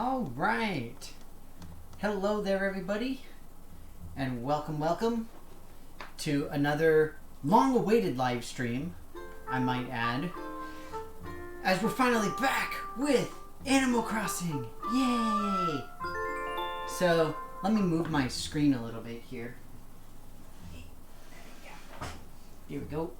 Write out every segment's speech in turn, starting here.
All right. Hello there, everybody, and welcome to another long-awaited live stream, I might add, as we're finally back with Animal Crossing. Yay! So, let me move my screen a little bit here. Here we go.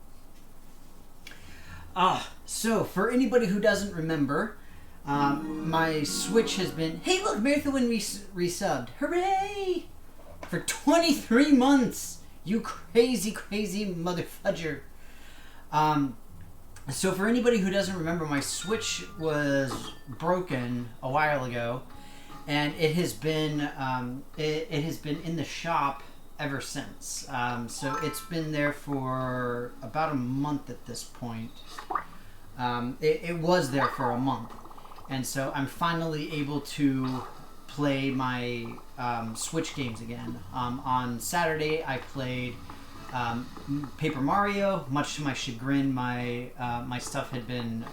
So for anybody who doesn't remember, my Switch has been... Hey, look, Mirthawin resubbed. Hooray! For 23 months! You crazy mother fudger. So for anybody who doesn't remember, my Switch was broken a while ago, and it has been it has been in the shop ever since. So it's been there for about a month at this point. It was there for a month. And so I'm finally able to play my Switch games again. On Saturday, I played Paper Mario. Much to my chagrin, my stuff had been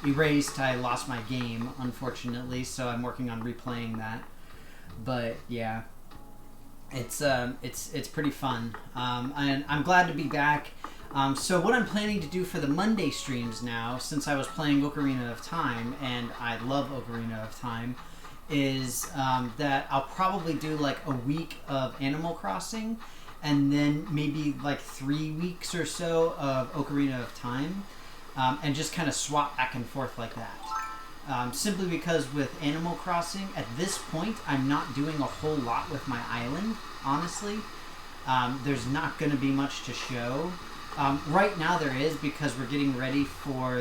erased. I lost my game, unfortunately, so I'm working on replaying that. But yeah, it's pretty fun, and I'm glad to be back. So what I'm planning to do for the Monday streams now, since I was playing Ocarina of Time, and I love Ocarina of Time, is that I'll probably do like a week of Animal Crossing, and then maybe like 3 weeks or so of Ocarina of Time, and just kind of swap back and forth like that. Simply because with Animal Crossing, at this point, I'm not doing a whole lot with my island, honestly. There's not going to be much to show. Right now there is, because we're getting ready for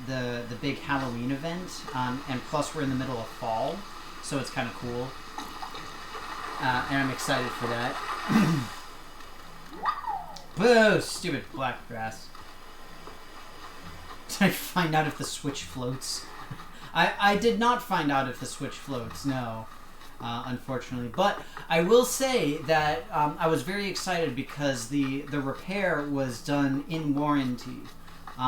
the big Halloween event, and plus we're in the middle of fall, so it's kind of cool, and I'm excited for that. Boo! Stupid black grass. Did I find out if the Switch floats? I did not find out if the Switch floats, no. Unfortunately, but I will say that I was very excited because the repair was done in warranty,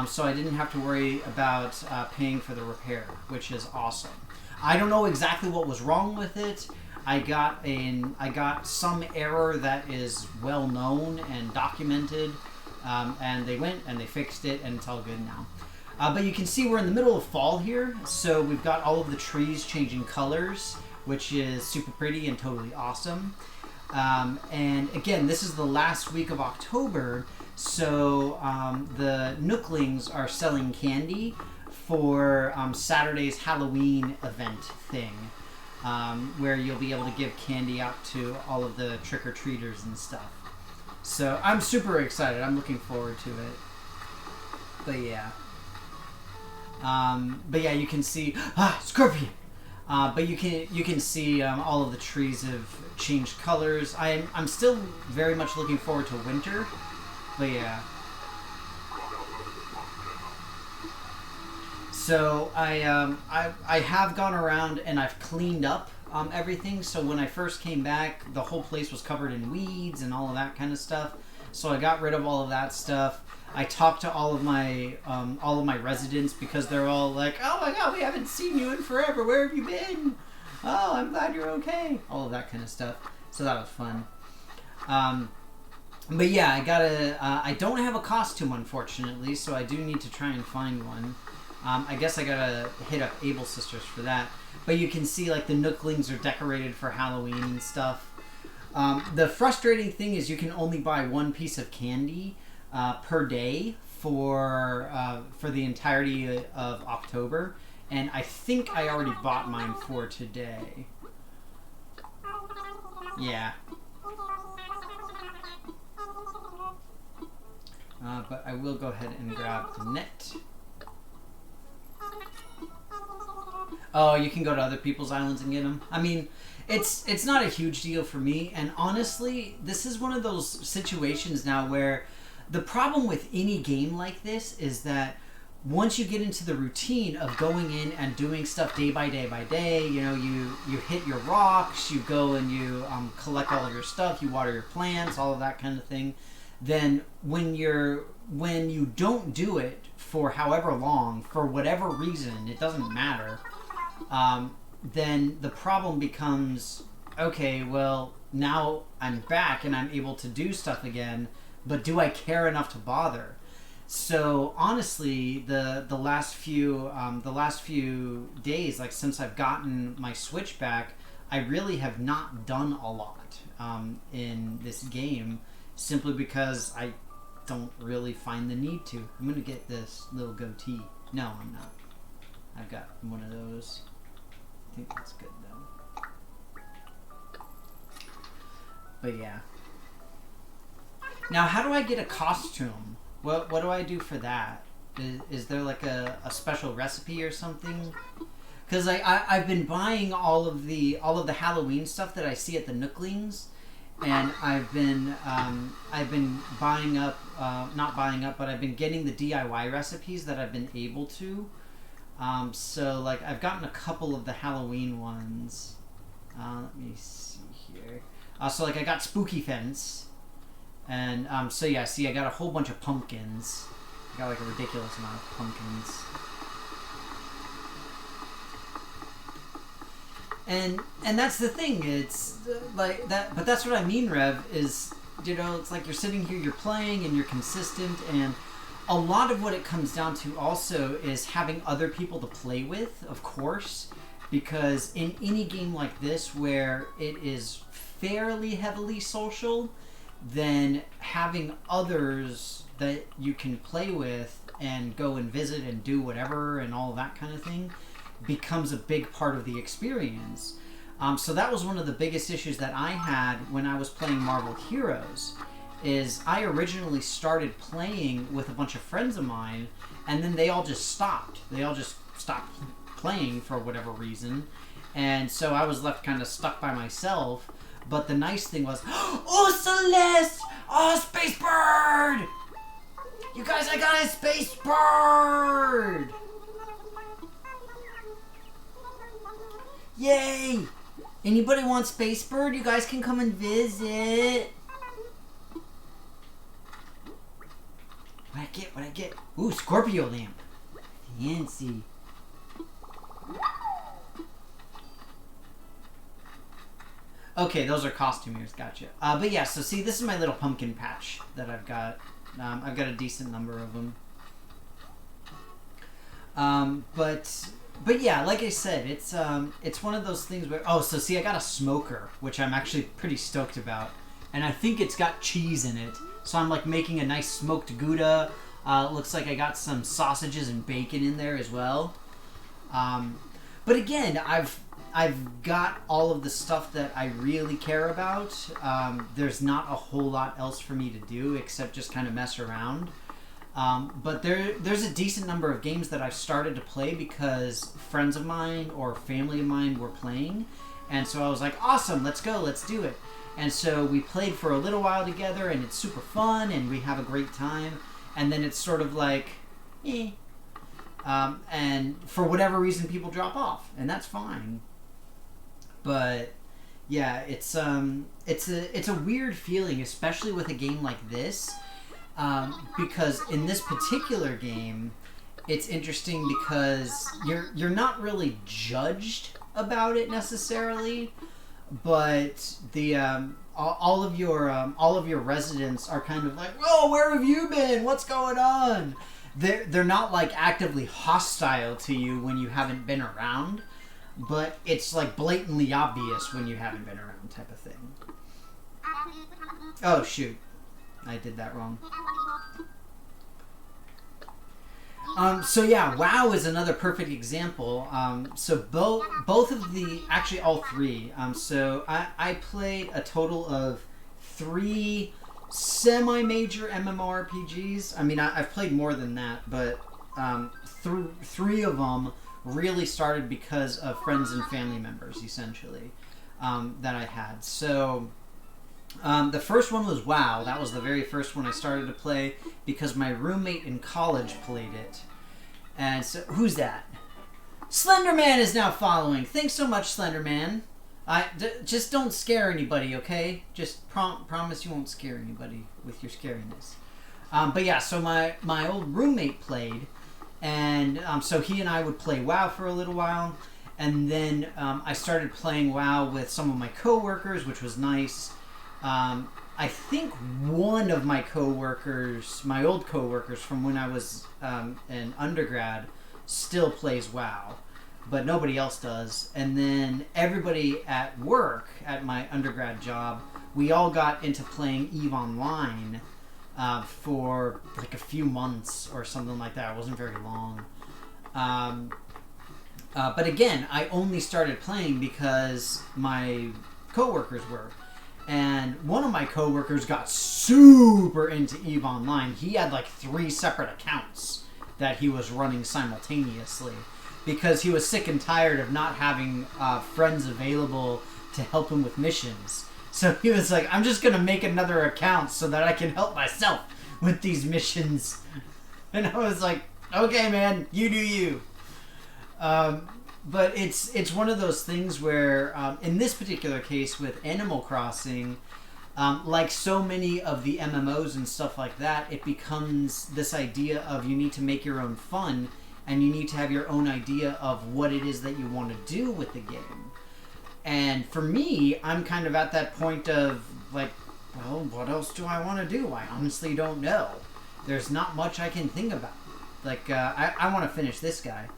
so I didn't have to worry about paying for the repair, which is awesome. I don't know exactly what was wrong with it. I got some error that is well known and documented, and they went and they fixed it, and it's all good now. But you can see we're in the middle of fall here, so we've got all of the trees changing colors, which is super pretty and totally awesome. And again, this is the last week of October, so the Nooklings are selling candy for Saturday's Halloween event thing, where you'll be able to give candy out to all of the trick-or-treaters and stuff. So I'm super excited. I'm looking forward to it. But yeah, you can see... Scorpion! But you can see all of the trees have changed colors. I'm still very much looking forward to winter, but yeah. So I have gone around and I've cleaned up everything. So when I first came back, the whole place was covered in weeds and all of that kind of stuff. So I got rid of all of that stuff. I talked to all of my residents, because they're all like, "Oh my God, we haven't seen you in forever. Where have you been? Oh, I'm glad you're okay." All of that kind of stuff. So that was fun. But yeah, I don't have a costume, unfortunately, so I do need to try and find one. I guess I gotta hit up Able Sisters for that. But you can see like the Nooklings are decorated for Halloween and stuff. The frustrating thing is you can only buy one piece of candy per day for the entirety of October, and I think I already bought mine for today. Yeah. But I will go ahead and grab the net. Oh, you can go to other people's islands and get them. I mean, it's not a huge deal for me, and honestly, this is one of those situations now where the problem with any game like this is that once you get into the routine of going in and doing stuff day by day by day, you know, you hit your rocks, you go and you collect all of your stuff, you water your plants, all of that kind of thing, then when you don't do it for however long, for whatever reason, it doesn't matter, then the problem becomes, okay, well, now I'm back and I'm able to do stuff again, but do I care enough to bother? So honestly, the last few days, like since I've gotten my Switch back, I really have not done a lot in this game, simply because I don't really find the need to. I'm gonna get this little goatee. No, I'm not. I've got one of those. I think that's good though. But yeah. Now, how do I get a costume? What do I do for that? Is there like a special recipe or something? Because I've been buying all of the Halloween stuff that I see at the Nooklings, and I've been buying up, not buying up, but I've been getting the DIY recipes that I've been able to. So like I've gotten a couple of the Halloween ones. Let me see here. So like I got Spooky Fence, and so yeah, see I got a whole bunch of pumpkins. I got like a ridiculous amount of pumpkins. And that's the thing. It's like that, but that's what I mean, Rev. Is it's like you're sitting here, you're playing, and you're consistent, and a lot of what it comes down to also is having other people to play with, of course, because in any game like this where it is fairly heavily social, then having others that you can play with and go and visit and do whatever and all that kind of thing becomes a big part of the experience. So that was one of the biggest issues that I had when I was playing Marvel Heroes, is I originally started playing with a bunch of friends of mine, and then they all just stopped. They all just stopped playing for whatever reason, and so I was left kind of stuck by myself. But the nice thing was, oh, Celeste! Oh, Space Bird! You guys, I got a Space Bird! Yay! Anybody want Space Bird? You guys can come and visit. What I get? Ooh, Scorpio lamp. Fancy. Okay, those are costumers. Gotcha. But yeah, so see, this is my little pumpkin patch that I've got. I've got a decent number of them. But yeah, like I said, it's one of those things where, so see, I got a smoker, which I'm actually pretty stoked about, and I think it's got cheese in it. So I'm like making a nice smoked Gouda. Looks like I got some sausages and bacon in there as well. But again, I've got all of the stuff that I really care about. There's not a whole lot else for me to do except just kind of mess around. But there's a decent number of games that I've started to play because friends of mine or family of mine were playing. And so I was like, awesome, let's go, let's do it. And so we played for a little while together, and it's super fun, and we have a great time. And then it's sort of like, and for whatever reason, people drop off, and that's fine. But yeah, it's a weird feeling, especially with a game like this, because in this particular game, it's interesting because you're not really judged about it necessarily. But the all of your residents are kind of like, whoa, where have you been? What's going on? They're not like actively hostile to you when you haven't been around, but it's like blatantly obvious when you haven't been around, type of thing. Oh shoot, I did that wrong. So yeah, WoW is another perfect example. So both of the, actually all three. So I played a total of 3 semi-major MMORPGs. I mean, I've played more than that, but three of them really started because of friends and family members, essentially, that I had. So the first one was WoW. That was the very first one I started to play because my roommate in college played it. And so, who's that? Slenderman is now following. Thanks so much, Slenderman. Just don't scare anybody, okay? Just promise you won't scare anybody with your scariness. But yeah, so my old roommate played, and so he and I would play WoW for a little while. and then I started playing WoW with some of my coworkers, which was nice. I think one of my coworkers, my old coworkers from when I was an undergrad, still plays WoW, but nobody else does. And then everybody at work, at my undergrad job, we all got into playing EVE Online for like a few months or something like that. It wasn't very long. But again, I only started playing because my coworkers were. And one of my coworkers got super into EVE Online. He had like 3 separate accounts that he was running simultaneously because he was sick and tired of not having friends available to help him with missions. So he was like, I'm just going to make another account so that I can help myself with these missions. And I was like, okay, man, you do you. But it's one of those things where, in this particular case with Animal Crossing, like so many of the MMOs and stuff like that, it becomes this idea of you need to make your own fun, and you need to have your own idea of what it is that you want to do with the game. And for me, I'm kind of at that point of, like, well, what else do I want to do? I honestly don't know. There's not much I can think about. Like, I want to finish this guy.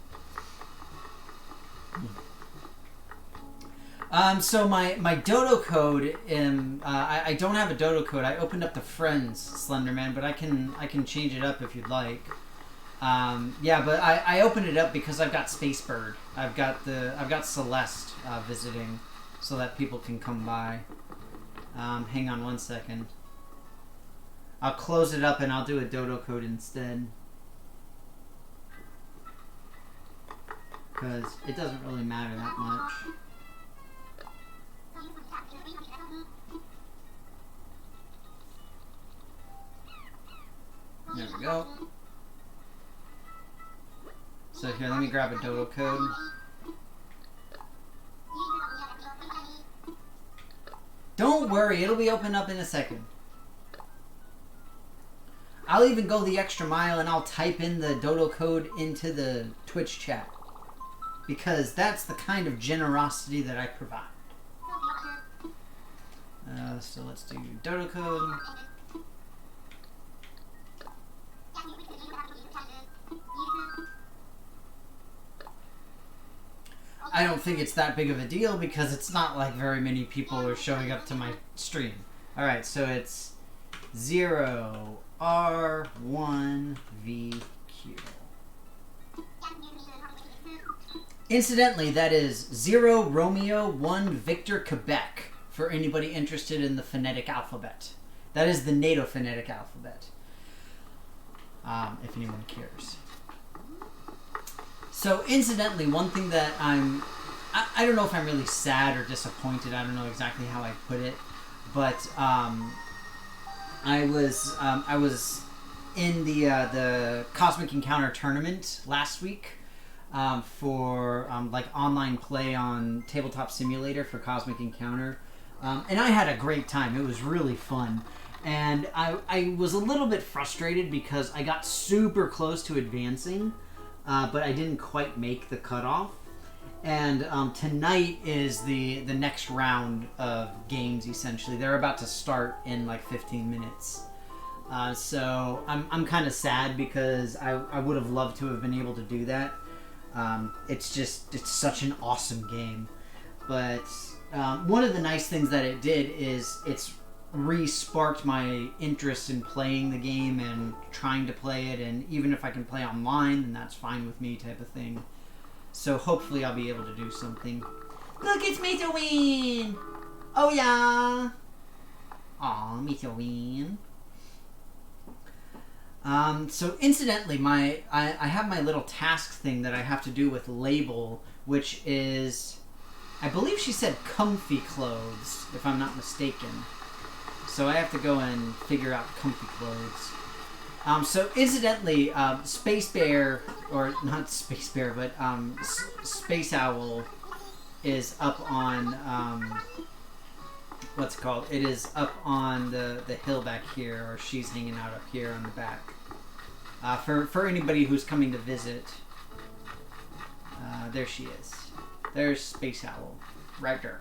So my dodo code, I don't have a dodo code. I opened up the Friends Slenderman, but I can change it up if you'd like. Yeah, but I opened it up because I've got Spacebird. I've got Celeste visiting, so that people can come by. Hang on one second. I'll close it up and I'll do a dodo code instead. Because it doesn't really matter that much. There we go. So here, let me grab a dodo code. Don't worry, it'll be opened up in a second. I'll even go the extra mile and I'll type in the dodo code into the Twitch chat. Because that's the kind of generosity that I provide. So let's do dodo code. I don't think it's that big of a deal because it's not like very many people are showing up to my stream. Alright, so it's 0R1VQ. Incidentally, that is 0 Romeo 1 Victor Quebec for anybody interested in the phonetic alphabet. That is the NATO phonetic alphabet. If anyone cares. So, incidentally, one thing that I don't know if I'm really sad or disappointed. I don't know exactly how I put it, but I was in the Cosmic Encounter tournament last week for like online play on Tabletop Simulator for Cosmic Encounter, and I had a great time. It was really fun. And I was a little bit frustrated because I got super close to advancing, but I didn't quite make the cutoff. And tonight is the next round of games, essentially. They're about to start in like 15 minutes. So I'm kind of sad because I would have loved to have been able to do that. It's such an awesome game. But one of the nice things that it did is it's re-sparked my interest in playing the game and trying to play it, and even if I can play online, then that's fine with me, type of thing. So hopefully I'll be able to do something. Look, it's me to win! Oh yeah! Aw, me to win. So incidentally, I have my little task thing that I have to do with Label, which is, I believe she said comfy clothes, if I'm not mistaken. So I have to go and figure out comfy clothes. So incidentally, Space Bear, or not Space Bear, but Space Owl is up on, what's it called? It is up on the hill back here, or she's hanging out up here on the back. For anybody who's coming to visit, there she is. There's Space Owl. Right there.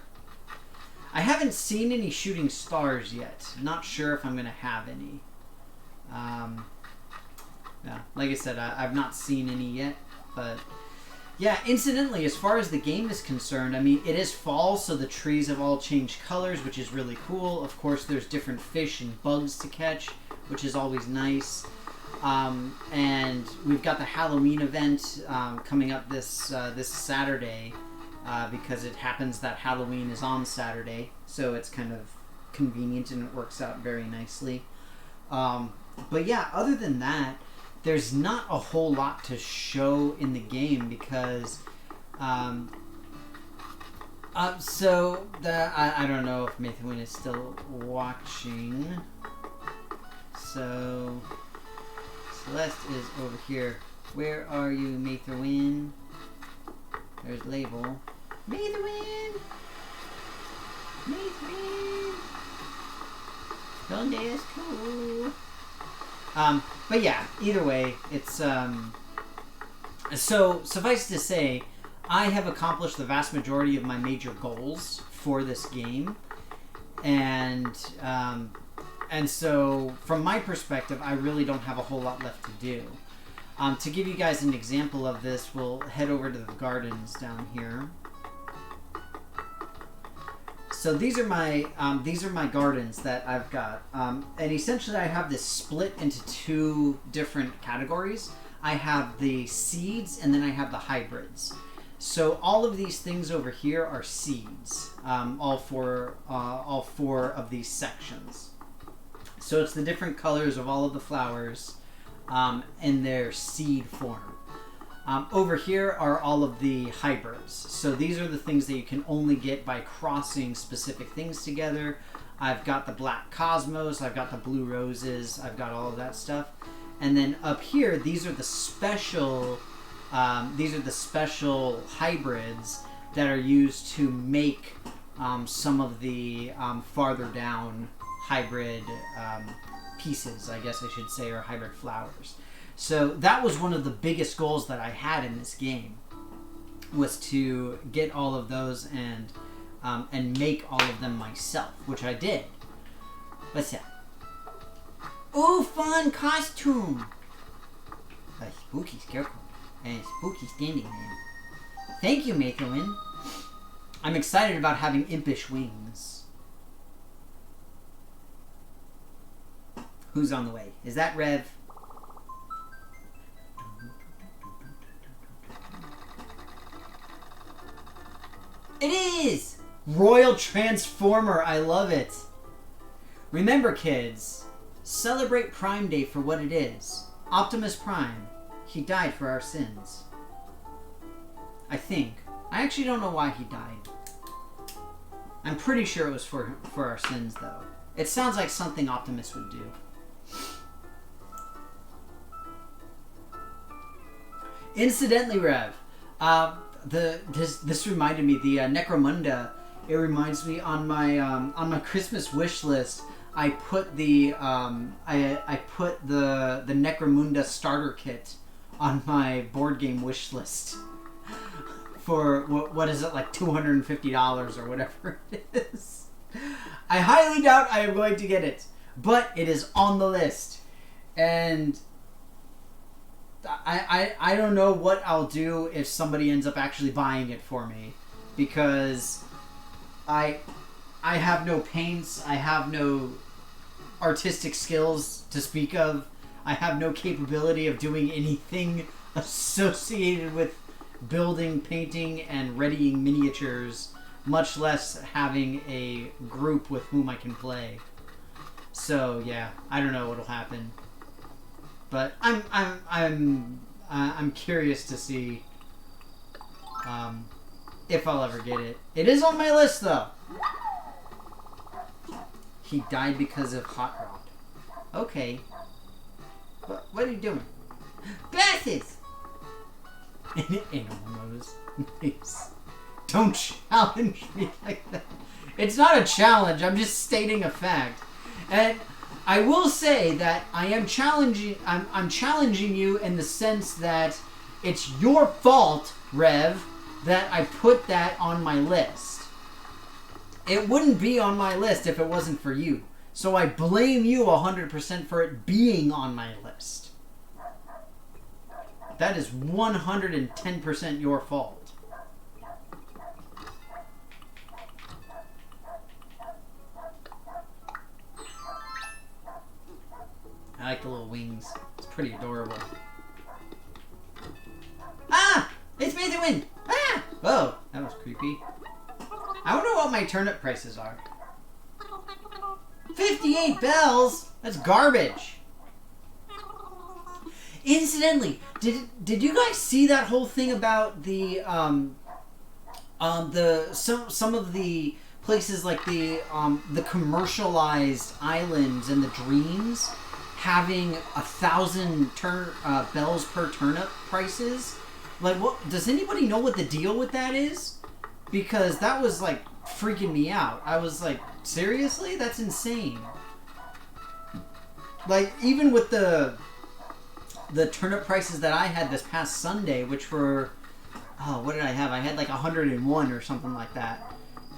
I haven't seen any shooting stars yet. Not sure if I'm going to have any. Yeah, like I said, I've not seen any yet. But, yeah, incidentally, as far as the game is concerned, I mean, it is fall, so the trees have all changed colors, which is really cool. Of course, there's different fish and bugs to catch, which is always nice. And we've got the Halloween event coming up this Saturday. Because it happens that Halloween is on Saturday, so it's kind of convenient and it works out very nicely. But yeah, other than that, there's not a whole lot to show in the game because, I don't know if Mathewin is still watching. So Celeste is over here. Where are you, Mathewin? There's Label. Mathewin! Mathewin! Donde es cool? But yeah, either way, it's, so, suffice to say, I have accomplished the vast majority of my major goals for this game, and so, from my perspective, I really don't have a whole lot left to do. To give you guys an example of this, we'll head over to the gardens down here. So these are my gardens that I've got, and essentially I have this split into two different categories. I have the seeds, and then I have the hybrids. So all of these things over here are seeds. All four of these sections. So it's the different colors of all of the flowers. In their seed form. Over here are all of the hybrids. So these are the things that you can only get by crossing specific things together. I've got the black cosmos, I've got the blue roses, I've got all of that stuff. And then up here, these are the special hybrids that are used to make some of the farther down hybrid pieces, I guess I should say, or hybrid flowers. So that was one of the biggest goals that I had in this game, was to get all of those and make all of them myself, which I did. What's that? Oh, fun costume! A spooky scarecrow and a spooky standing man. Thank you, Mathewin. I'm excited about having impish wings. Who's on the way? Is that Rev? It is! Royal Transformer, I love it. Remember, kids, celebrate Prime Day for what it is. Optimus Prime. He died for our sins. I think. I actually don't know why he died. I'm pretty sure it was for our sins, though. It sounds like something Optimus would do. Incidentally, Rev, this reminded me, the Necromunda. It reminds me on my Christmas wish list. I put the I put the Necromunda starter kit on my board game wish list for what is it, like $250 or whatever it is. I highly doubt I am going to get it, but it is on the list, and I don't know what I'll do if somebody ends up actually buying it for me, because I have no paints, I have no artistic skills to speak of, I have no capability of doing anything associated with building, painting, and readying miniatures, much less having a group with whom I can play. So yeah, I don't know what'll happen. But I'm curious to see if I'll ever get it. It is on my list, though. He died because of Hot Rod. Okay. What are you doing? Glasses! Animals. Nice. Don't challenge me like that. It's not a challenge. I'm just stating a fact. And I will say that I am challenging. I'm challenging you in the sense that it's your fault, Rev, that I put that on my list. It wouldn't be on my list if it wasn't for you. So I blame you 100% for it being on my list. That is 110% your fault. I like the little wings. It's pretty adorable. Ah! It's Mason Wind! Ah! Whoa, that was creepy. I wonder what my turnip prices are. 58 bells? That's garbage. Incidentally, did you guys see that whole thing about the some of the places like the commercialized islands and the dreams having 1,000 bells per turnip prices? Like, what? Does anybody know what the deal with that is? Because that was like freaking me out. I was like, seriously? That's insane. Like, even with the turnip prices that I had this past Sunday, which were, oh, what did I have? I had like 101 or something like that.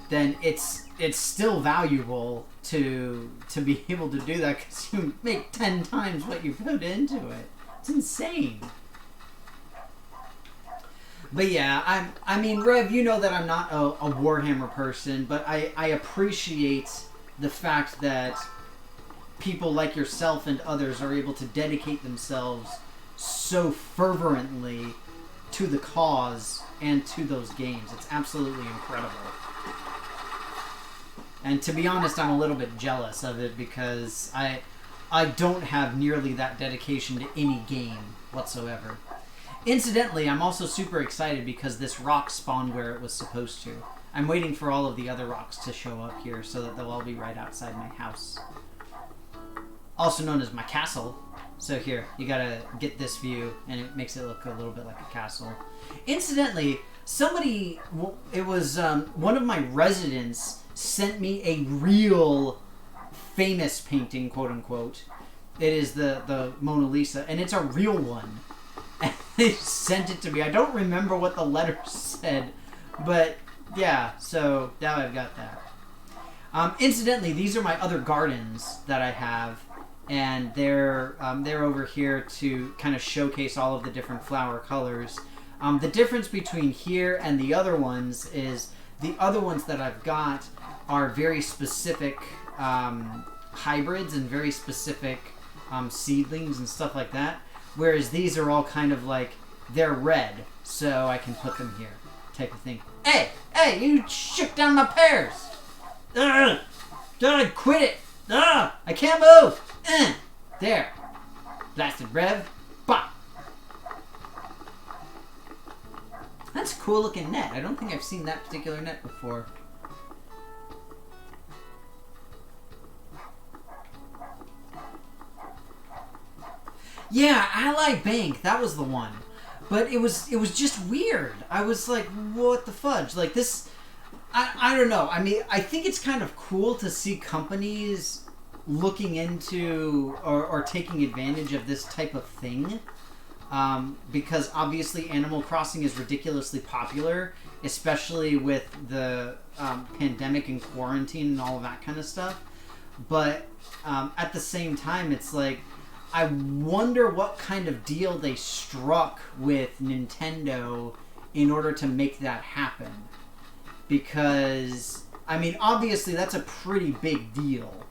Then it's still valuable to be able to do that because you make 10 times what you put into it. It's insane. But yeah, I mean, Rev, you know that I'm not a Warhammer person, but I appreciate the fact that people like yourself and others are able to dedicate themselves so fervently to the cause and to those games. It's absolutely incredible. And to be honest, I'm a little bit jealous of it because I don't have nearly that dedication to any game whatsoever. Incidentally, I'm also super excited because this rock spawned where it was supposed to. I'm waiting for all of the other rocks to show up here so that they'll all be right outside my house. Also known as my castle. So here, you gotta get this view, and it makes it look a little bit like a castle. Incidentally, somebody, it was one of my residents sent me a real famous painting, quote unquote. It is the Mona Lisa, and it's a real one. And they sent it to me. I don't remember what the letter said, but yeah, so now I've got that. Incidentally, these are my other gardens that I have, and they're over here to kind of showcase all of the different flower colors. The difference between here and the other ones is the other ones that I've got are very specific hybrids and very specific seedlings and stuff like that. Whereas these are all kind of like, they're red, so I can put them here, type of thing. Hey, you shook down my pears! Ugh! Quit it! Ugh! I can't move! There. Blasted Rev. Bop! That's a cool looking net. I don't think I've seen that particular net before. Yeah, Ally Bank, that was the one. But it was just weird. I was like, what the fudge? Like this, I don't know. I mean, I think it's kind of cool to see companies looking into or taking advantage of this type of thing. Because obviously Animal Crossing is ridiculously popular, especially with the pandemic and quarantine and all of that kind of stuff. But at the same time, it's like, I wonder what kind of deal they struck with Nintendo in order to make that happen. Because, I mean, obviously that's a pretty big deal.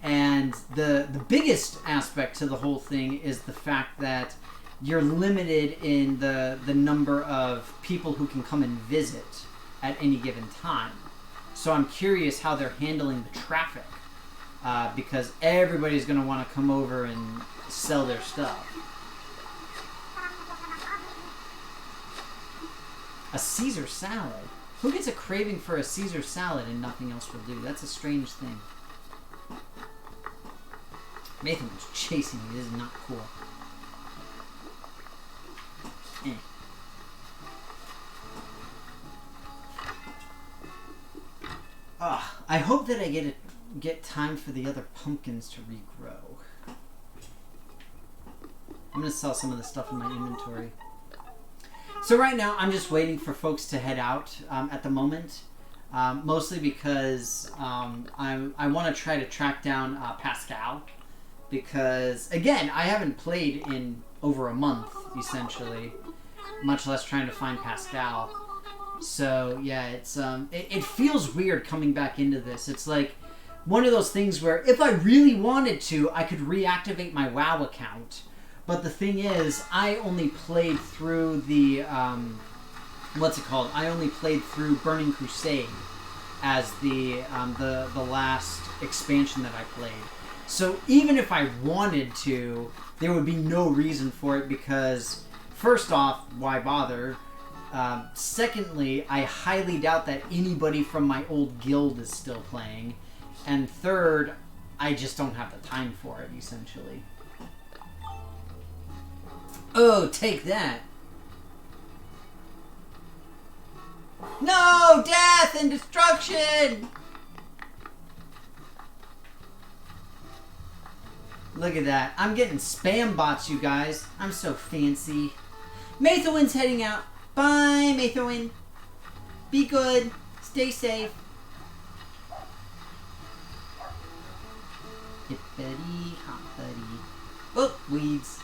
And the biggest aspect to the whole thing is the fact that you're limited in the number of people who can come and visit at any given time. So I'm curious how they're handling the traffic. Because everybody's going to want to come over and sell their stuff. A Caesar salad? Who gets a craving for a Caesar salad and nothing else will do? That's a strange thing. Nathan was chasing me. This is not cool. I hope that I get time for the other pumpkins to regrow. I'm going to sell some of the stuff in my inventory. So right now, I'm just waiting for folks to head out at the moment. Mostly because I want to try to track down Pascal. Because, again, I haven't played in over a month, essentially. Much less trying to find Pascal. So, yeah, it feels weird coming back into this. It's like one of those things where if I really wanted to, I could reactivate my WoW account. But the thing is, I only played through the, what's it called? I only played through Burning Crusade as the last expansion that I played. So even if I wanted to, there would be no reason for it because, first off, why bother? Secondly, I highly doubt that anybody from my old guild is still playing. And third, I just don't have the time for it, essentially. Oh, take that. No! Death and destruction! Look at that. I'm getting spam bots, you guys. I'm so fancy. Maethowin's heading out. Bye, Maethowin. Be good. Stay safe. Hippity hoppity. Oh, weeds.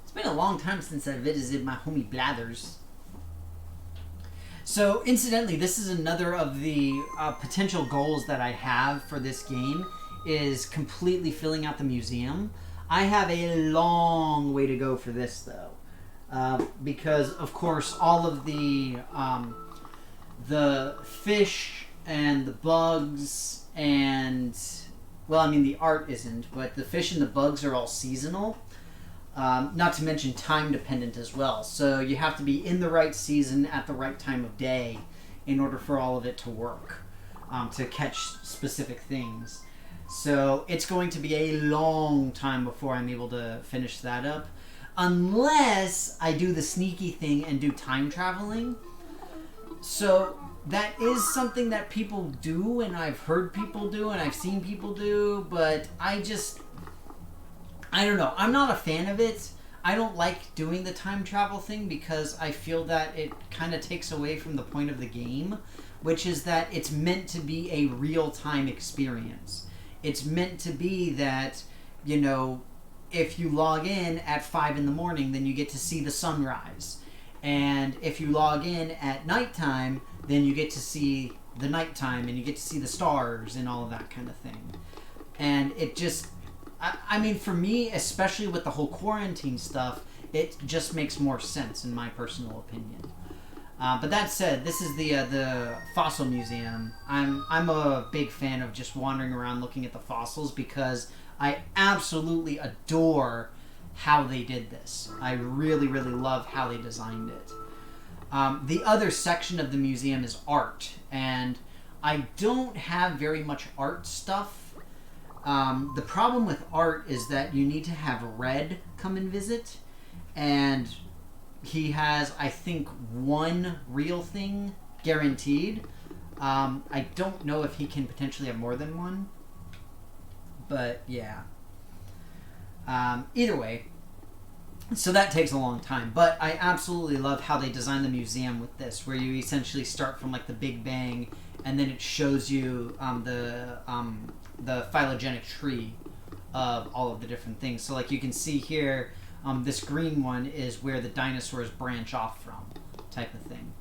It's been a long time since I visited my homie Blathers. So, incidentally, this is another of the potential goals that I have for this game, is completely filling out the museum. I have a long way to go for this, though. Because, of course, all of the fish and the bugs and... Well, I mean, the art isn't, but the fish and the bugs are all seasonal. Not to mention time-dependent as well. So you have to be in the right season at the right time of day in order for all of it to work, to catch specific things. So it's going to be a long time before I'm able to finish that up. Unless I do the sneaky thing and do time traveling. So that is something that people do, and I've heard people do, and I've seen people do, but I don't know. I'm not a fan of it. I don't like doing the time travel thing because I feel that it kind of takes away from the point of the game, which is that it's meant to be a real-time experience. It's meant to be that, you know, if you log in at 5 in the morning, then you get to see the sunrise. And if you log in at nighttime, then you get to see the nighttime and you get to see the stars and all of that kind of thing. And it just... I mean, for me, especially with the whole quarantine stuff, it just makes more sense in my personal opinion. But that said, this is the fossil museum. I'm a big fan of just wandering around looking at the fossils because I absolutely adore how they did this. I really, really love how they designed it. The other section of the museum is art, and I don't have very much art stuff. The problem with art is that you need to have Red come and visit, and he has, I think, one real thing guaranteed. I don't know if he can potentially have more than one, but yeah. Either way, so that takes a long time, but I absolutely love how they designed the museum with this, where you essentially start from like the Big Bang, and then it shows you the phylogenetic tree of all of the different things. So like you can see here, this green one is where the dinosaurs branch off from, type of thing.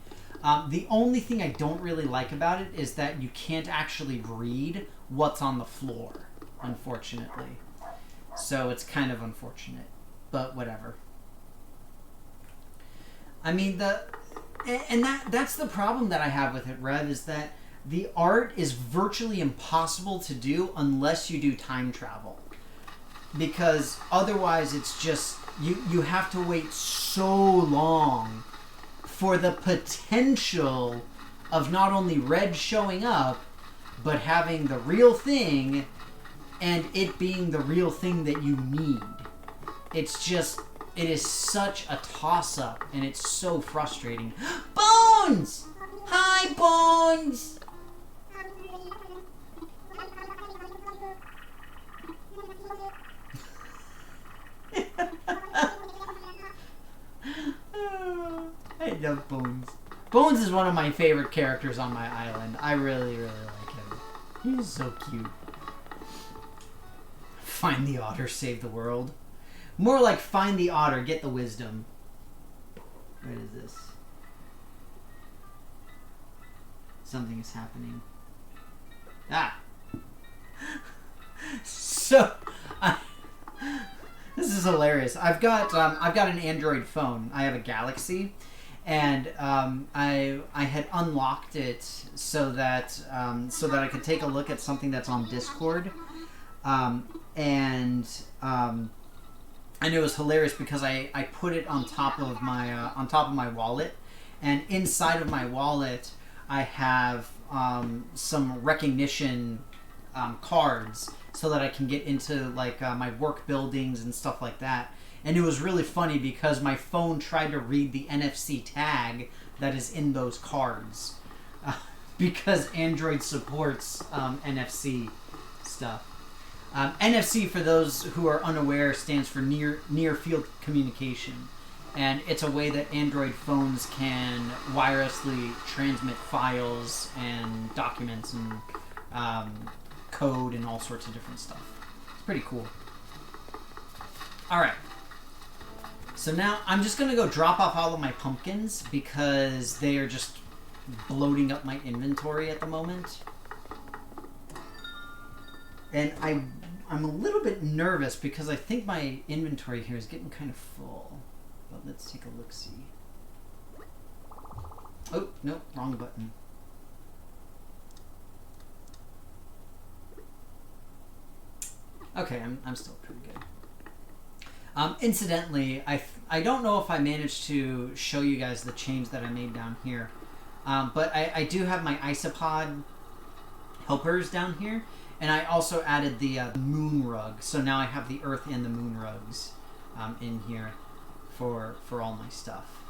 The only thing I don't really like about it is that you can't actually read what's on the floor, unfortunately. So it's kind of unfortunate, but whatever. I mean, that's the problem that I have with it, Rev, is that the art is virtually impossible to do unless you do time travel. Because otherwise it's just, you have to wait so long for the potential of not only Red showing up, but having the real thing and it being the real thing that you need. It's just, it is such a toss-up and it's so frustrating. Bones! Hi, Bones! love Bones. Bones is one of my favorite characters on my island. I really, really like him. He's so cute. Find the otter, save the world. More like find the otter, get the wisdom. What is this? Something is happening. Ah! So, this is hilarious. I've got an Android phone. I have a Galaxy, and I had unlocked it so that I could take a look at something that's on Discord, and it was hilarious because I put it on top of my wallet, and inside of my wallet I have some recognition cards so that I can get into like my work buildings and stuff like that. And it was really funny because my phone tried to read the NFC tag that is in those cards because Android supports NFC stuff. NFC, for those who are unaware, stands for near field communication, and it's a way that Android phones can wirelessly transmit files and documents and code and all sorts of different stuff. It's pretty cool. Alright. So now I'm just going to go drop off all of my pumpkins because they are just bloating up my inventory at the moment. And I'm a little bit nervous because I think my inventory here is getting kind of full. But let's take a look-see. Oh, no, wrong button. Okay, I'm still pretty good. Incidentally, I don't know if I managed to show you guys the change that I made down here. But I do have my isopod helpers down here. And I also added the moon rug. So now I have the earth and the moon rugs in here for all my stuff.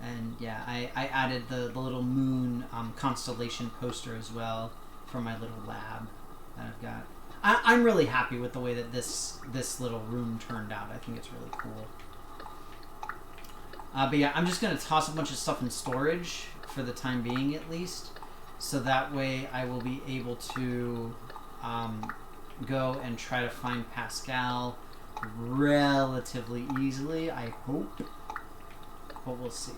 And yeah, I added the little moon constellation poster as well for my little lab that I've got. I'm really happy with the way that this little room turned out. I think it's really cool. But yeah, I'm just going to toss a bunch of stuff in storage for the time being at least. So that way I will be able to go and try to find Pascal relatively easily, I hope. But we'll see.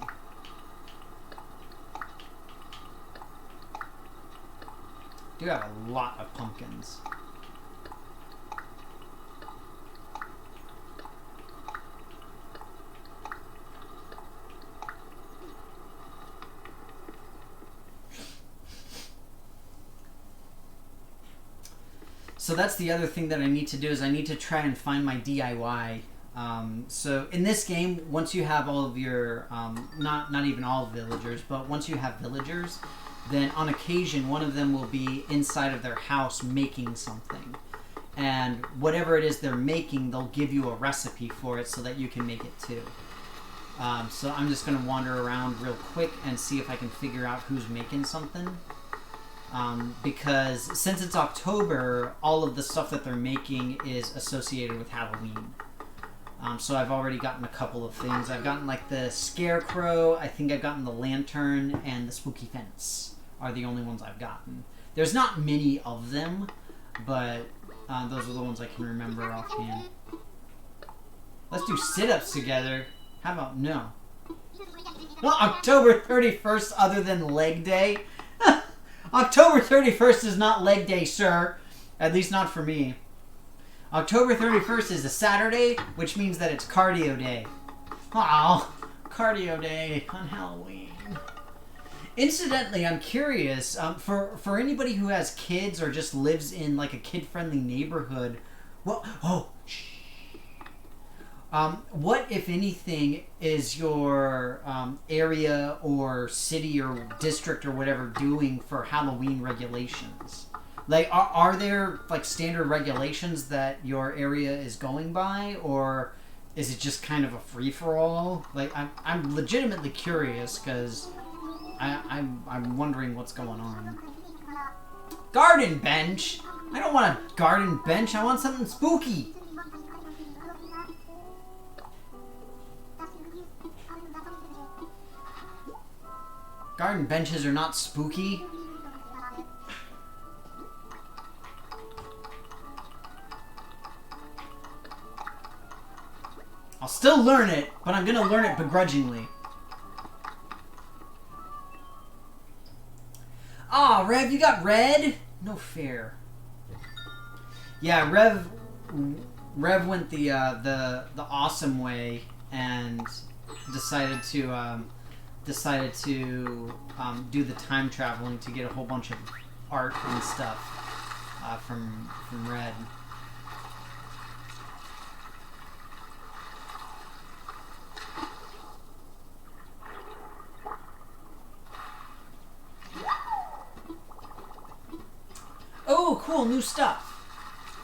Do have a lot of pumpkins. So that's the other thing that I need to do is I need to try and find my DIY. So in this game, once you have all of your, not even all villagers, but once you have villagers, then on occasion one of them will be inside of their house making something. And whatever it is they're making, they'll give you a recipe for it so that you can make it too. So I'm just going to wander around real quick and see if I can figure out who's making something. Because since it's October, all of the stuff that they're making is associated with Halloween. So I've already gotten a couple of things. I've gotten like the scarecrow, I think I've gotten the lantern, and the spooky fence are the only ones I've gotten. There's not many of them, but those are the ones I can remember offhand. Let's do sit-ups together. How about no? Well, October 31st other than leg day? October 31st is not leg day, sir. At least not for me. October 31st is a Saturday, which means that it's cardio day. Oh, cardio day on Halloween. Incidentally, I'm curious, for anybody who has kids or just lives in like a kid-friendly neighborhood, what if anything is your area or city or district or whatever doing for Halloween regulations? Like, are there like standard regulations that your area is going by, or is it just kind of a free-for-all? Like, I'm legitimately curious because I'm wondering what's going on. Garden bench? I don't want a garden bench. I want something spooky. Garden benches are not spooky. I'll still learn it, but I'm gonna learn it begrudgingly. Ah, Rev, you got red? No fair. Yeah, Rev went the awesome way and decided to do the time traveling to get a whole bunch of art and stuff from Red. Oh, cool, new stuff.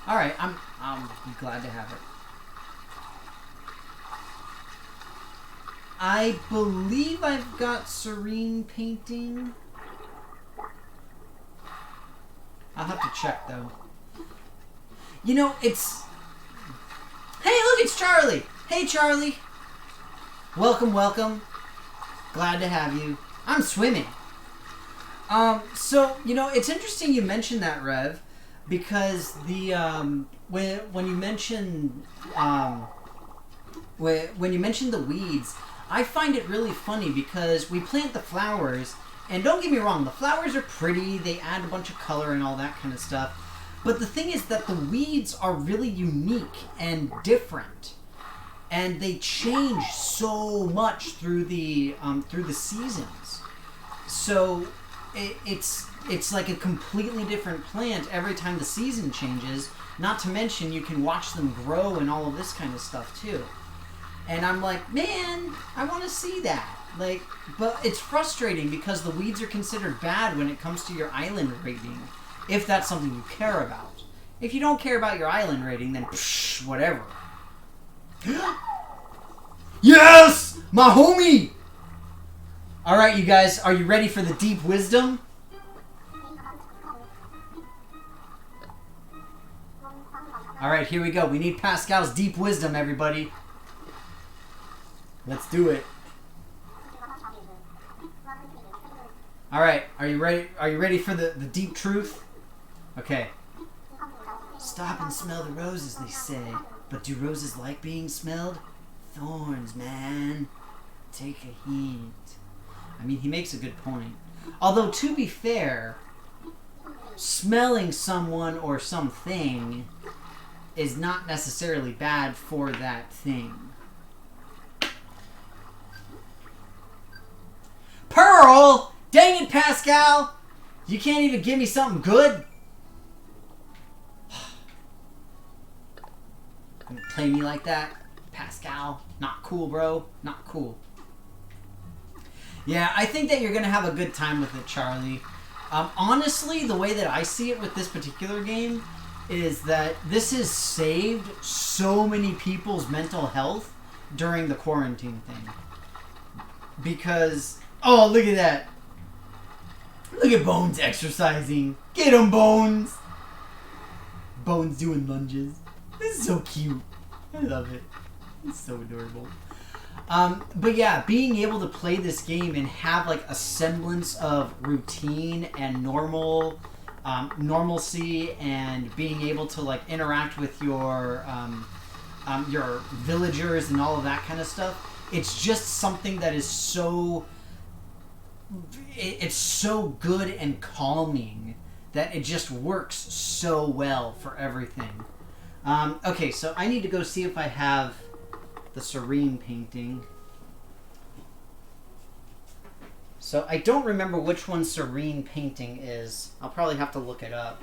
All right, I'm glad to have it. I believe I've got Serene painting. I'll have to check though. You know, it's... Hey, look, it's Charlie. Hey, Charlie. Welcome, welcome. Glad to have you. I'm swimming. So, you know, it's interesting you mentioned that, Rev, because the, when you mentioned, when you mentioned the weeds, I find it really funny because we plant the flowers, and don't get me wrong, the flowers are pretty, they add a bunch of color and all that kind of stuff, but the thing is that the weeds are really unique and different, and they change so much through the seasons. So it's like a completely different plant every time the season changes. Not to mention you can watch them grow and all of this kind of stuff too. And I'm like, man, I want to see that. Like, but it's frustrating because the weeds are considered bad when it comes to your island rating, if that's something you care about. If you don't care about your island rating, then psh, whatever. Yes! My homie! Alright, you guys, are you ready for the deep wisdom? Alright, here we go. We need Pascal's deep wisdom, everybody. Let's do it. Alright, are you ready? Are you ready for the deep truth? Okay. Stop and smell the roses, they say. But do roses like being smelled? Thorns, man. Take a hint. I mean, he makes a good point. Although, to be fair, smelling someone or something is not necessarily bad for that thing. Pearl! Dang it, Pascal! You can't even give me something good? Don't play me like that, Pascal. Not cool, bro. Not cool. Yeah, I think that you're going to have a good time with it, Charlie. Honestly, the way that I see it with this particular game is that this has saved so many people's mental health during the quarantine thing. Because, oh, look at that. Look at Bones exercising. Get him, Bones. Bones doing lunges. This is so cute. I love it. It's so adorable. But yeah, being able to play this game and have like a semblance of routine and normalcy, and being able to like interact with your villagers and all of that kind of stuff, it's just something that is so it's so good and calming that it just works so well for everything. Okay, so I need to go see if I have the Serene painting. So I don't remember which one Serene painting is. I'll probably have to look it up.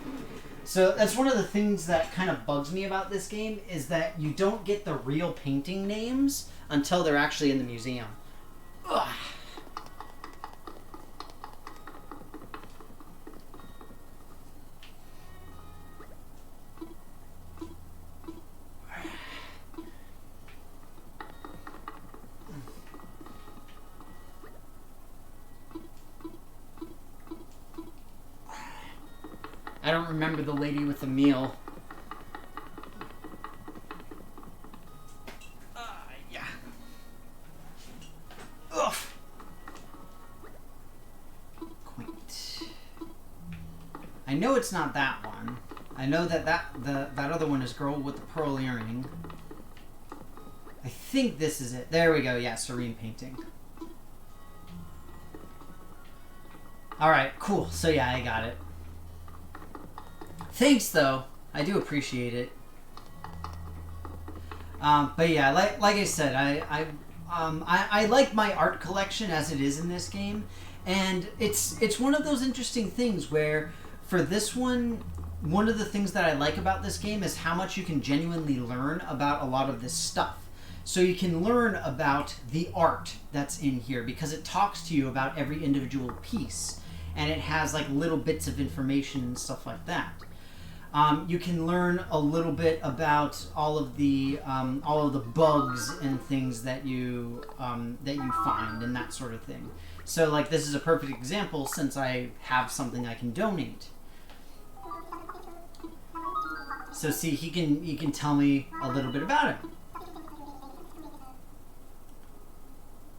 So that's one of the things that kind of bugs me about this game, is that you don't get the real painting names until they're actually in the museum. Ugh. I don't remember the lady with the meal. Yeah. Ugh. I know it's not that one. I know that other one is girl with the pearl earring. I think this is it. There we go. Yeah, Serene painting. Alright, cool. So yeah, I got it. Thanks, though. I do appreciate it. But yeah, like I said, I like my art collection as it is in this game, and it's one of those interesting things where for this one of the things that I like about this game is how much you can genuinely learn about a lot of this stuff. So you can learn about the art that's in here because it talks to you about every individual piece, and it has like little bits of information and stuff like that. You can learn a little bit about all of the bugs and things that you find and that sort of thing. So like this is a perfect example since I have something I can donate. So see, he can tell me a little bit about it.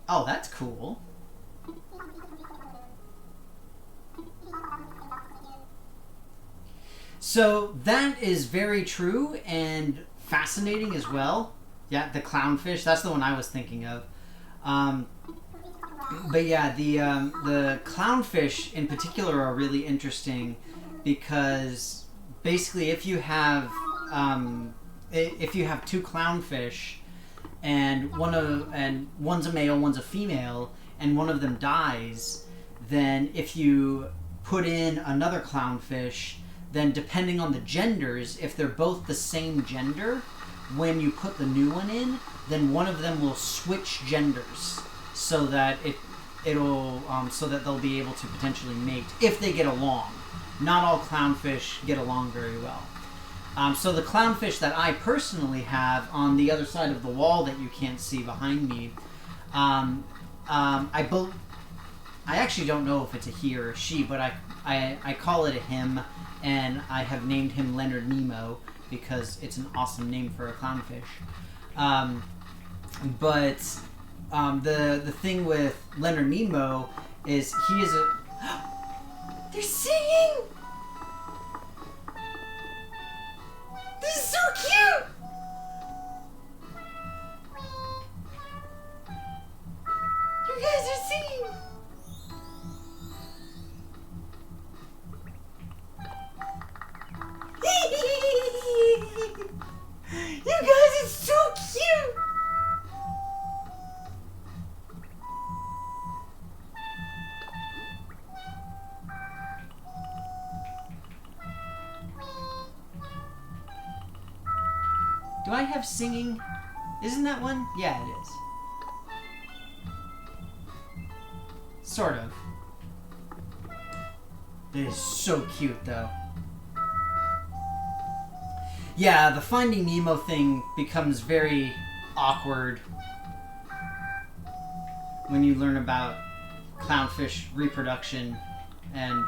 Oh, that's cool. So that is very true and fascinating as well. Yeah, the clownfish. That's the one I was thinking of. But yeah, the clownfish in particular are really interesting because basically, if you have two clownfish and one's a male, one's a female, and one of them dies, then if you put in another clownfish, then depending on the genders, if they're both the same gender, when you put the new one in, then one of them will switch genders so that so that they'll be able to potentially mate if they get along. Not all clownfish get along very well. So the clownfish that I personally have on the other side of the wall that you can't see behind me, I actually don't know if it's a he or a she, but I call it a him, and I have named him Leonard Nemo because it's an awesome name for a clownfish. But the thing with Leonard Nemo is he is a... They're singing! This is so cute! You guys are singing! You guys are so cute! Do I have singing? Isn't that one? Yeah, it is. Sort of. It is so cute, though. Yeah, the Finding Nemo thing becomes very awkward when you learn about clownfish reproduction and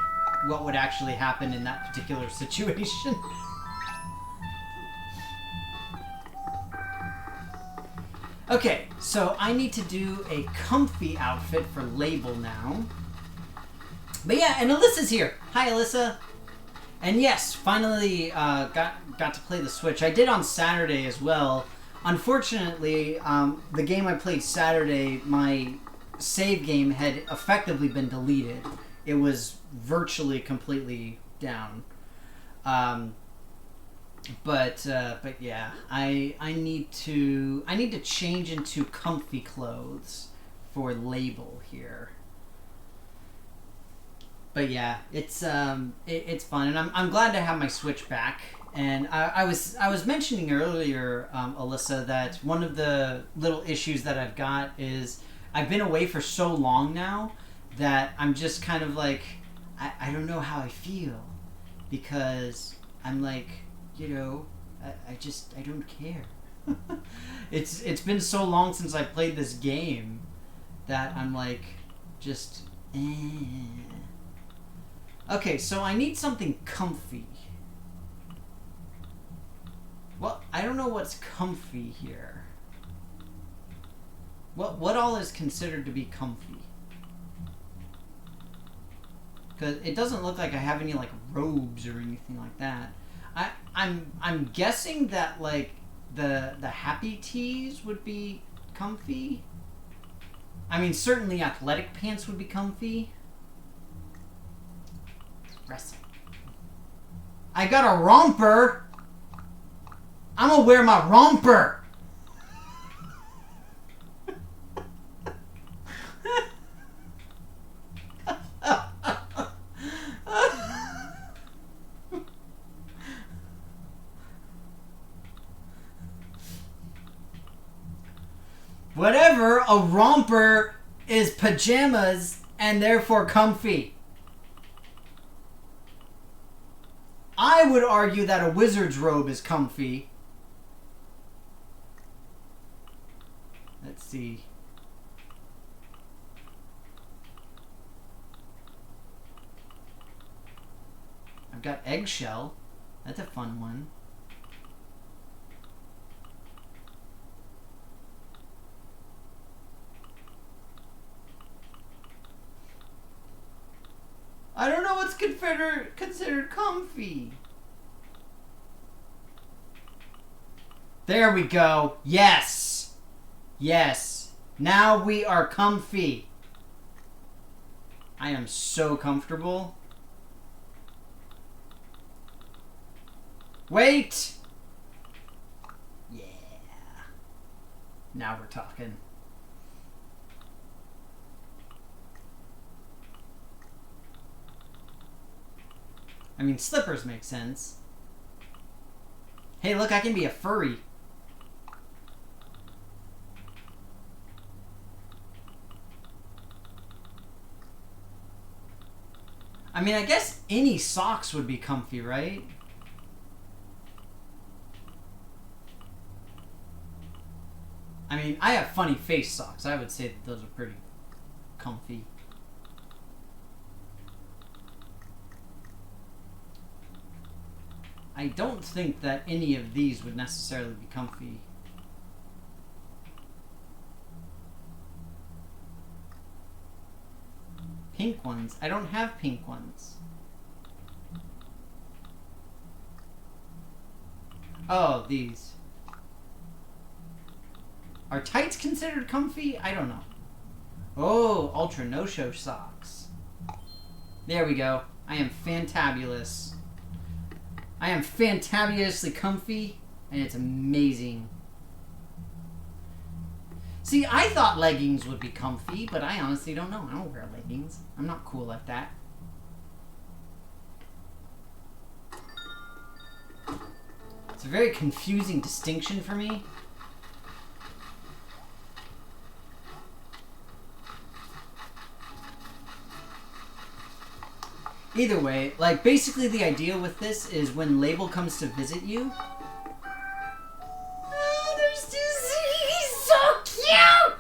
what would actually happen in that particular situation. Okay, so I need to do a comfy outfit for Label now. But yeah, and Alyssa's here. Hi, Alyssa. And yes, finally got to play the Switch. I did on Saturday as well. Unfortunately, the game I played Saturday, my save game had effectively been deleted. It was virtually completely down. But yeah, I need to change into comfy clothes for Label here. But yeah, it's fun, and I'm glad to have my Switch back. And I was mentioning earlier, Alyssa, that one of the little issues that I've got is I've been away for so long now that I'm just kind of like I don't know how I feel because I'm like, you know, I don't care. It's been so long since I played this game that I'm like just Okay, so I need something comfy. Well, I don't know what's comfy here. What all is considered to be comfy? Because it doesn't look like I have any like robes or anything like that. I'm guessing that like the happy tees would be comfy. I mean, certainly athletic pants would be comfy. Wrestling. I got a romper. I'm gonna wear my romper. Whatever, a romper is pajamas and therefore comfy. I would argue that a wizard's robe is comfy. Let's see. I've got eggshell. That's a fun one. I don't know what's considered comfy. There we go. Yes. Yes. Now we are comfy. I am so comfortable. Wait. Yeah. Now we're talking. I mean, slippers make sense. Hey, look, I can be a furry. I mean, I guess any socks would be comfy, right? I mean, I have funny face socks. I would say that those are pretty comfy. I don't think that any of these would necessarily be comfy. Pink ones? I don't have pink ones. Oh, these. Are tights considered comfy? I don't know. Oh, ultra no-show socks. There we go. I am fantabulous. I am fantabulously comfy, and it's amazing. See, I thought leggings would be comfy, but I honestly don't know. I don't wear leggings. I'm not cool like that. It's a very confusing distinction for me. Either way, like, basically the idea with this is when Label comes to visit you... Oh, there's Susie! He's so cute!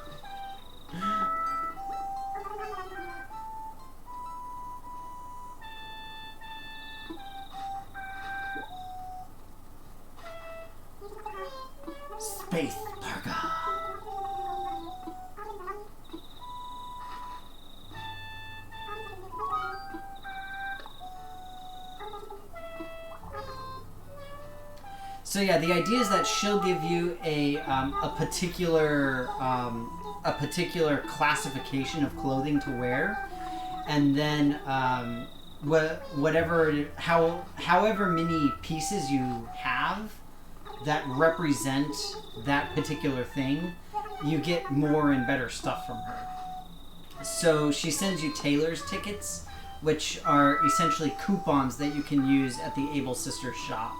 Space Parka. So yeah, the idea is that she'll give you a particular classification of clothing to wear, and then however many pieces you have that represent that particular thing, you get more and better stuff from her. So she sends you tailor's tickets, which are essentially coupons that you can use at the Able Sisters shop.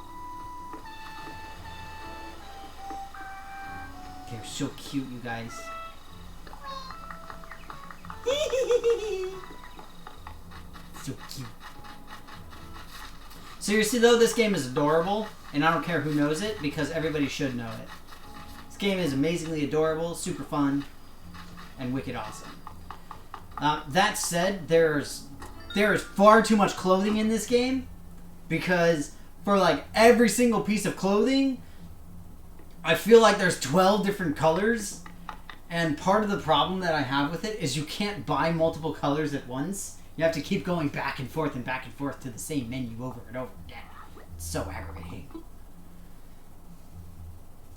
They're so cute, you guys. So cute. Seriously though, this game is adorable, and I don't care who knows it, because everybody should know it. This game is amazingly adorable, super fun, and wicked awesome. That said, there is far too much clothing in this game, because for like every single piece of clothing, I feel like there's 12 different colors, and part of the problem that I have with it is you can't buy multiple colors at once You have to keep going back and forth to the same menu over and over again. It's so aggravating.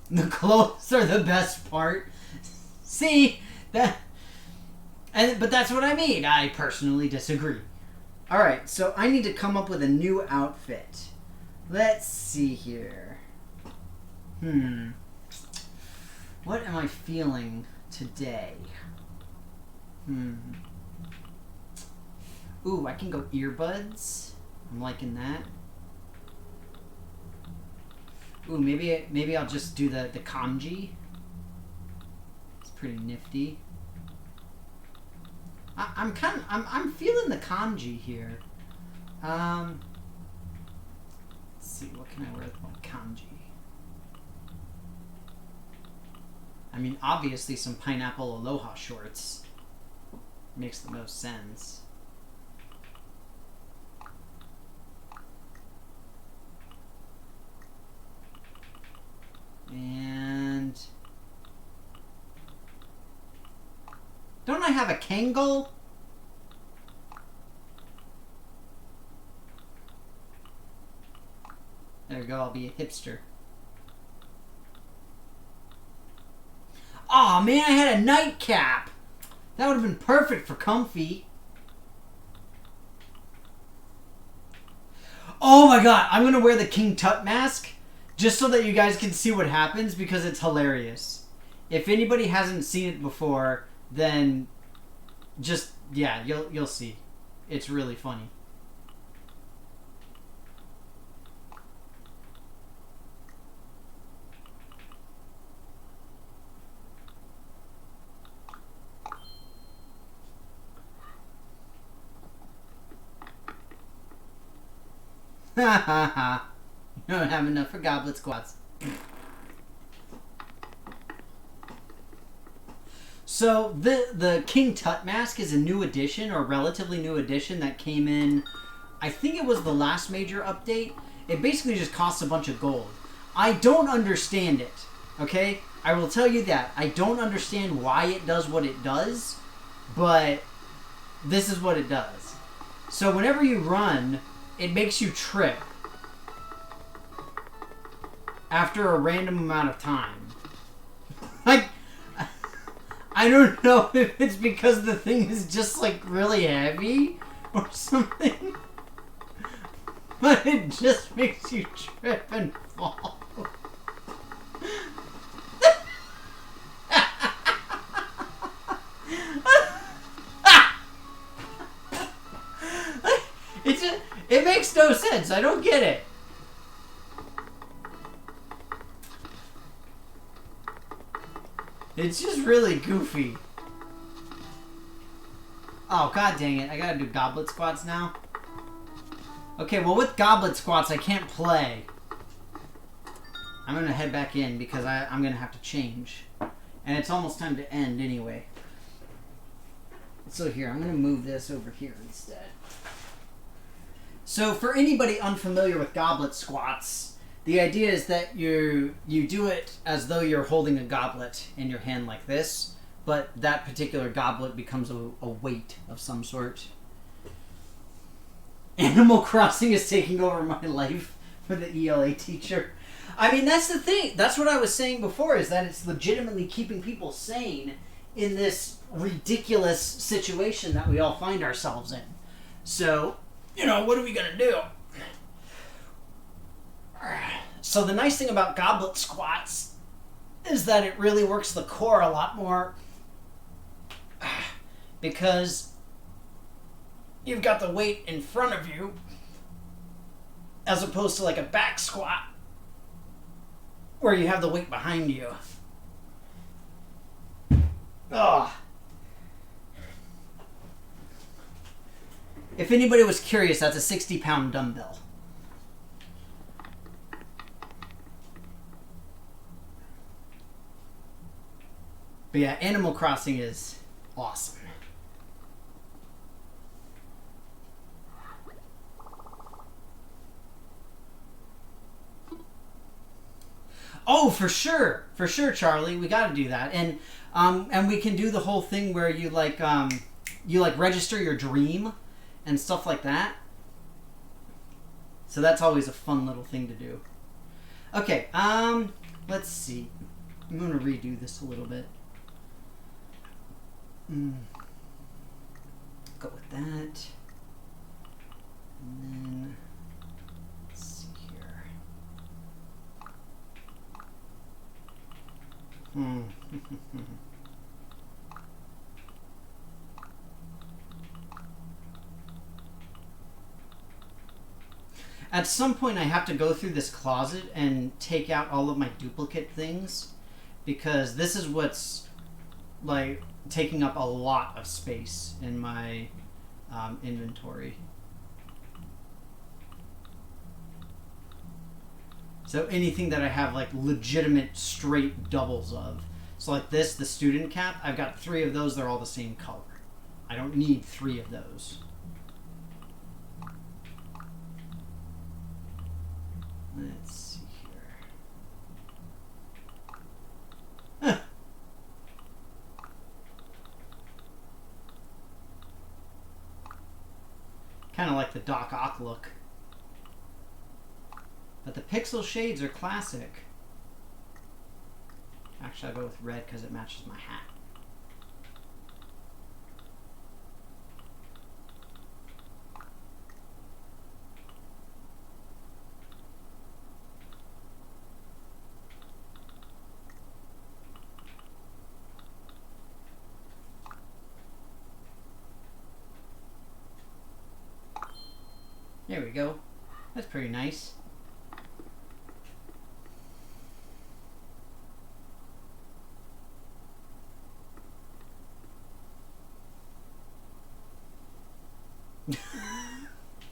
The clothes are the best part. See? But that's what I mean. I personally disagree. Alright, so I need to come up with a new outfit. Let's see here. What am I feeling today? Ooh, I can go earbuds. I'm liking that. Ooh, maybe I'll just do the kanji. It's pretty nifty. I'm feeling the kanji here. Let's see, what can I wear with my kanji? I mean, obviously some pineapple aloha shorts makes the most sense. And don't I have a Kangol? There we go, I'll be a hipster. Aw, man, I had a nightcap. That would have been perfect for comfy. Oh my god, I'm gonna wear the King Tut mask just so that you guys can see what happens because it's hilarious. If anybody hasn't seen it before, then just, yeah, you'll see. It's really funny. Ha ha ha. You don't have enough for goblet squats. So the King Tut mask is a new addition, or relatively new addition that came in, I think it was the last major update. It basically just costs a bunch of gold. I don't understand it, okay? I will tell you that. I don't understand why it does what it does, but this is what it does. So whenever you run, it makes you trip after a random amount of time. Like, I don't know if it's because the thing is just like really heavy or something, but it just makes you trip and fall. It makes no sense. I don't get it. It's just really goofy. Oh, god dang it. I gotta do goblet squats now. Okay, well with goblet squats I can't play. I'm gonna head back in because I'm gonna have to change. And it's almost time to end anyway. So here, I'm gonna move this over here instead. So for anybody unfamiliar with goblet squats, the idea is that you do it as though you're holding a goblet in your hand like this, but that particular goblet becomes a weight of some sort. Animal Crossing is taking over my life for the ELA teacher. I mean, that's the thing. That's what I was saying before, is that it's legitimately keeping people sane in this ridiculous situation that we all find ourselves in. So, you know, what are we going to do? So the nice thing about goblet squats is that it really works the core a lot more, because you've got the weight in front of you as opposed to like a back squat where you have the weight behind you. Ugh. If anybody was curious, that's a 60-pound dumbbell. But yeah, Animal Crossing is awesome. Oh, for sure, Charlie. We got to do that, and we can do the whole thing where you like register your dream, and stuff like that. So that's always a fun little thing to do. Okay, let's see. I'm going to redo this a little bit. Go with that. And then, let's see here. At some point I have to go through this closet and take out all of my duplicate things, because this is what's like taking up a lot of space in my inventory. So anything that I have like legitimate straight doubles of. So like this, the student cap, I've got 3 of those, they're all the same color. I don't need 3 of those. Let's see here. Kind of like the Doc Ock look. But the pixel shades are classic. Actually, I'll go with red because it matches my hat. There we go. That's pretty nice.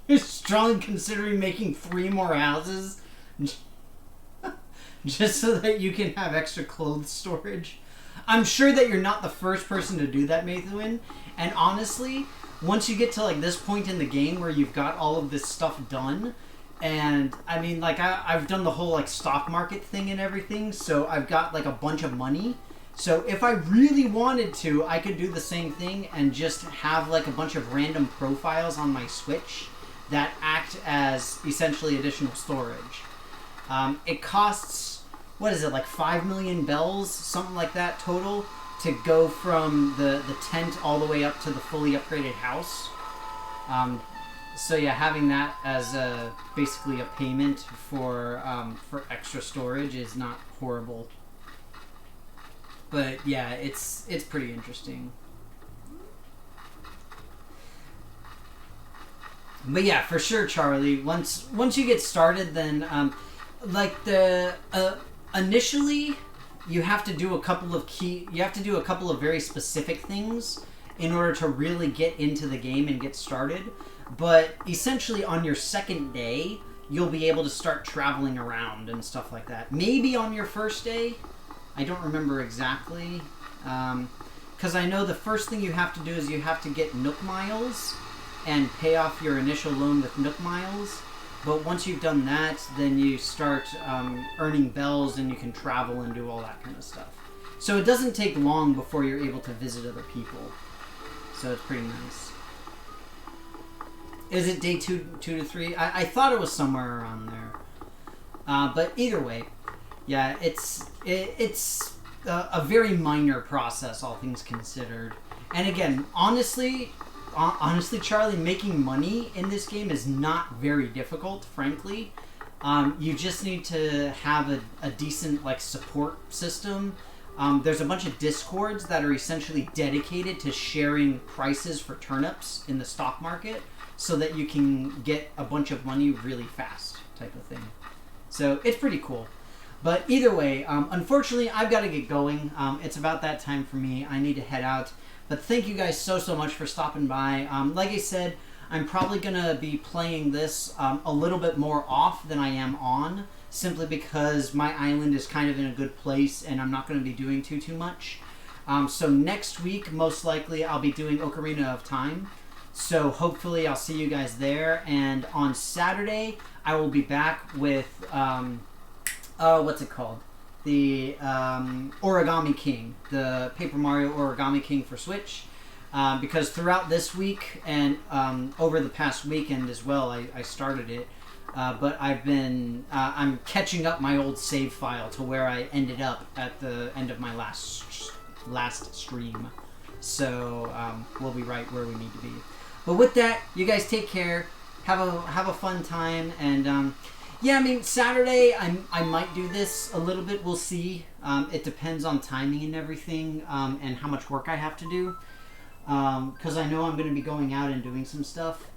You're strongly considering making 3 more houses just so that you can have extra clothes storage. I'm sure that you're not the first person to do that, Mathewin. And honestly, once you get to like this point in the game where you've got all of this stuff done, and I mean, like I've done the whole like stock market thing and everything, so I've got like a bunch of money. So if I really wanted to, I could do the same thing and just have like a bunch of random profiles on my Switch that act as essentially additional storage. It costs, what is it, like 5 million bells, something like that total, to go from the tent all the way up to the fully upgraded house. So yeah, having that as basically a payment for extra storage is not horrible. But yeah, it's pretty interesting. But yeah, for sure, Charlie. Once you get started, then like the initially you have to do a couple of very specific things in order to really get into the game and get started. But essentially, on your second day, you'll be able to start traveling around and stuff like that. Maybe on your first day. I don't remember exactly, because I know the first thing you have to do is you have to get Nook Miles and pay off your initial loan with Nook Miles. But once you've done that, then you start earning bells and you can travel and do all that kind of stuff. So it doesn't take long before you're able to visit other people. So it's pretty nice. Is it day 2 to 3? I thought it was somewhere around there. But either way, yeah, it's a very minor process, all things considered. And again, honestly, Charlie, making money in this game is not very difficult, frankly. You just need to have a decent like support system. There's a bunch of discords that are essentially dedicated to sharing prices for turnips in the stock market so that you can get a bunch of money really fast, type of thing. So it's pretty cool. But either way, unfortunately, I've got to get going. It's about that time for me. I need to head out. But thank you guys so much for stopping by. Like I said, I'm probably going to be playing this a little bit more off than I am on, simply because my island is kind of in a good place and I'm not going to be doing too much. So next week, most likely, I'll be doing Ocarina of Time. So hopefully I'll see you guys there. And on Saturday, I will be back with... what's it called? The Origami King, the Paper Mario Origami King for Switch. because throughout this week and over the past weekend as well, I started it. But I'm catching up my old save file to where I ended up at the end of my last stream. So we'll be right where we need to be. But with that, you guys take care. Have a fun time. And yeah, I mean, Saturday I might do this a little bit. We'll see. It depends on timing and everything, and how much work I have to do. Because I know I'm going to be going out and doing some stuff.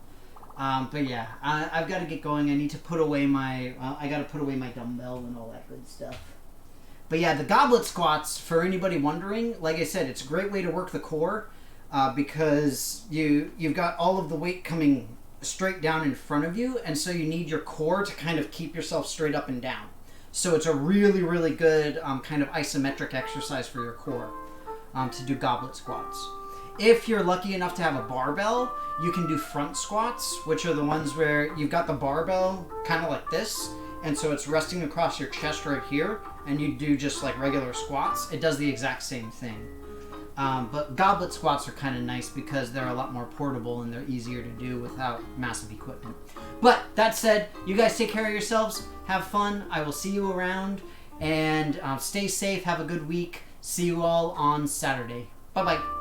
But yeah, I've got to get going. I need to put away I got to put away my dumbbell and all that good stuff. But yeah, the goblet squats, for anybody wondering, like I said, it's a great way to work the core, because you've got all of the weight coming straight down in front of you, and so you need your core to kind of keep yourself straight up and down. So it's a really, really good kind of isometric exercise for your core to do goblet squats. If you're lucky enough to have a barbell, you can do front squats, which are the ones where you've got the barbell kind of like this, and so it's resting across your chest right here, and you do just like regular squats. It does the exact same thing. But goblet squats are kind of nice because they're a lot more portable and they're easier to do without massive equipment. But that said, you guys take care of yourselves, have fun, I will see you around, and stay safe, have a good week. See you all on Saturday. Bye-bye.